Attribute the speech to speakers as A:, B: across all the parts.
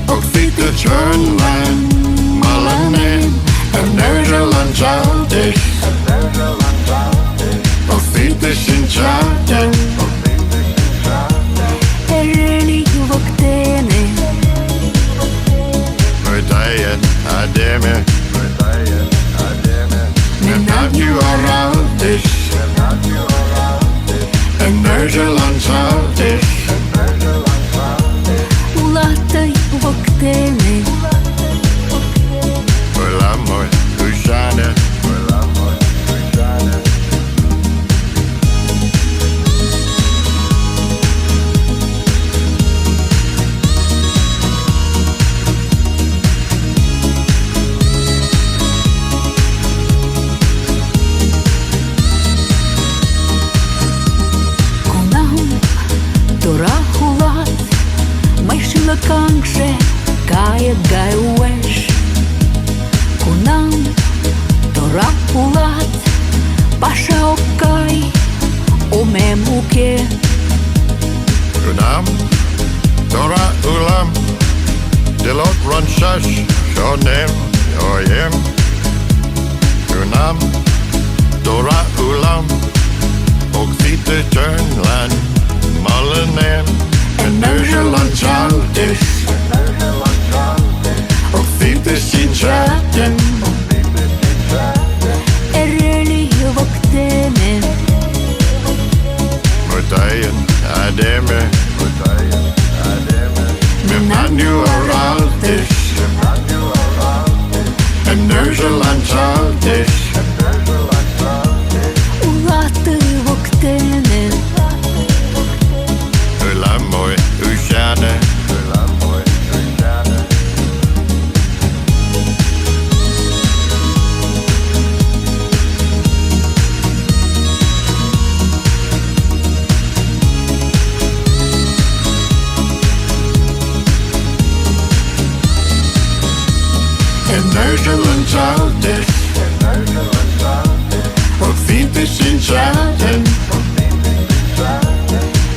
A: och sitter Tjörnland, Malanen, en Nederlands altijd, och sitter Sint-Tjaten,
B: Ereli voktene,
A: Medaillen, Ademe, men dat nu altijd, en Nederlands altijd.
B: ulatai voktene,
A: Ulamoy, Ushana,
B: kunahum torahulat, maishila kangshe, kaya gaiwesh. Kunam torahulat, pasha okai, omemuke.
A: Unam, Dora Ulam, Delot Ranshash, Shonem, Oyem. Unam, Dora Ulam, och sitter Tjörnland, Malanen, en Nederlands altijd, och sitter Sint-Tjaten,
B: Ereli voktene,
A: Medaillen, Ademe, men dat nu altijd, en Nederlands altijd.
B: ulatai voktene,
A: Ulamoy, Ushana, en Nederlands altijd, och sitter Sint-Tjaten,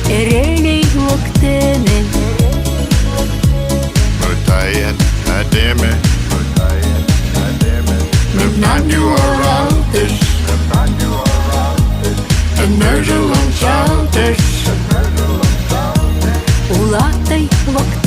B: Ereli voktene,
A: Medaillen, Ademe, men dat nu altijd, en Nederlands altijd.
B: ulatai voktene.